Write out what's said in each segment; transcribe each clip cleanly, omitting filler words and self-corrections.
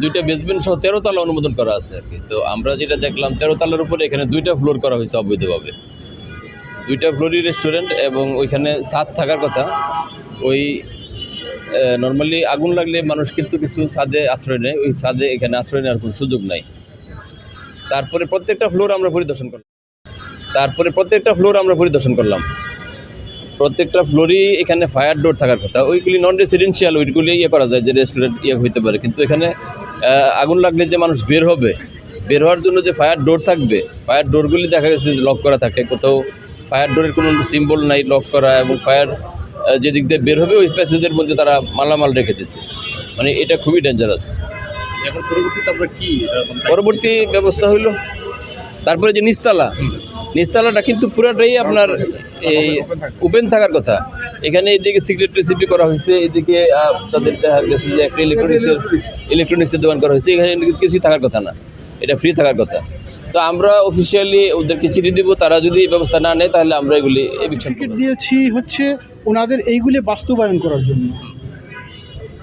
দুইটা বেসমেন্ট সহ 13 তলা অনুমোদন করা আছে আর কি। তো আমরা যেটা দেখলাম 13 তলার উপরে এখানে 2টা ফ্লোর করা হয়েছে অবৈধভাবে, 2টা ফ্লোরই রেস্টুরেন্ট এবং ওইখানে ছাদ থাকার কথা। ওই নর্মালি আগুন লাগলে মানুষ কিন্তু কিছু ছাদে আশ্রয় নেয়, ওই ছাদে এখানে আশ্রয় নেওয়ার কোনো সুযোগ নাই। তারপরে প্রত্যেকটা ফ্লোর আমরা পরিদর্শন করলাম, প্রত্যেকটা ফ্লোরই এখানে ফায়ার ডোর থাকার কথা। ওইগুলি নন রেসিডেন্সিয়াল, ওইগুলি করা যায় যে রেস্টুরেন্ট হইতে পারে, কিন্তু এখানে আগুন লাগলে যে মানুষ বের হওয়ার জন্য যে ফায়ার ডোর থাকবে, ফায়ার ডোরগুলি দেখা গেছে লক করা থাকে, কোথাও ফায়ার ডোরের কোনো সিম্বল নাই লক করা, এবং ফায়ার যেদিক দিয়ে বের হবে ওই প্যাসেজের মধ্যে তারা মালামাল রেখে দিচ্ছে। মানে এটা খুবই ডেঞ্জারাস। এখন পরবর্তীতে আমরা কি পরবর্তী ব্যবস্থা হইল তারপরে যে নিচতলাটা কিন্তু পুরাটাই আপনার এই ওপেন থাকার কথা। এখানে এদিকে সিক্রেট রেসিপি করা হয়েছে, এদিকে তাদের দেখা গেছে যে একটা ইলেকট্রনিক্সের দোকান করা হয়েছে, এখানে কিছুই থাকার কথা না, এটা ফ্রি থাকার কথা। তো আমরা অফিসিয়ালি ওদেরকে চিঠি দিব, তারা যদি ব্যবস্থা না নেয় তাহলে আমরা এগুলি টিকিট দিয়েছি হচ্ছে ওনাদের এইগুলি বাস্তবায়ন করার জন্য।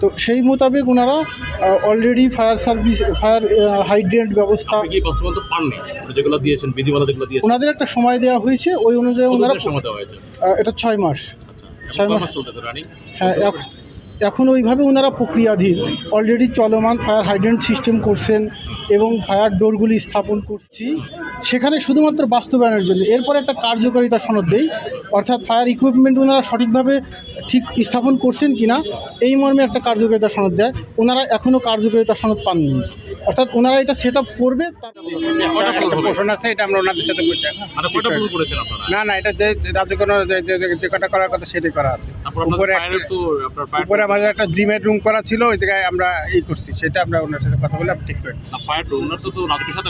তো সেই মোতাবেক ওনারা অলরেডি ফায়ার হাইড্রেন্ট ব্যবস্থা কি বাস্তবায়ন পাননি, যেগুলো দিয়েছেন বিধিমালা যেগুলো দিয়েছেন ওনাদের একটা সময় দেওয়া হয়েছে, ওই অনুযায়ী ওনারা সময় দেওয়া হয়েছে। এটা 6 মাস। আচ্ছা, 6 মাস চলতেছে রানিং। হ্যাঁ, এখন ওইভাবে ওনারা প্রক্রিয়াধীন। অলরেডি চলমান ফায়ার হাইড্রেন্ট সিস্টেম করছেন এবং ফায়ার ডোরগুলি স্থাপন করছি সেখানে শুধুমাত্র বাস্তবায়নের জন্য। এরপর একটা কার্যকারিতা সনদ দেই, অর্থাৎ ফায়ার ইকুইপমেন্ট ওনারা সঠিকভাবে ঠিক স্থাপন করছেন কিনা এই মর্মে একটা কার্যকারিতা সনদ দেয়। ওনারা এখনও কার্যকারিতা সনদ পাননি, অর্থাৎ ওনারা এটা সেট আপ করবে। পোষণ আছে, এটা আমরা ওনাদের সাথে না এটা যে রাজ্য কোনো যে কটা করার কথা সেটাই করা আছে। উপরে আমাদের একটা জিমের রুম করা ছিল, ওই জায়গায় আমরা করছি, সেটা আমরা ওনার সাথে কথা বলে ঠিক করি।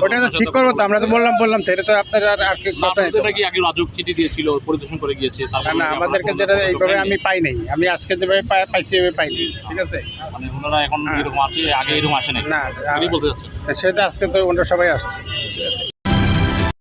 ওটা তো ঠিক করবো তো, আমরা তো বললাম তো, এটা তো আপনার আর কি কথা। কি আগে রাজুক চিঠি দিয়েছিল, পরিদর্শন করে গিয়েছে? না, আমাদেরকে যেটা এইভাবে আমি পাই নাই, আমি আজকে যেভাবে পাইছি এভাবে পাইনি। ঠিক আছে, মানে ওনারা এখন এরকম আছে, আগে এরকম আসে না, না বলতে যাচ্ছে সেটা আজকে তো ওনারা সবাই আসছে। ঠিক আছে।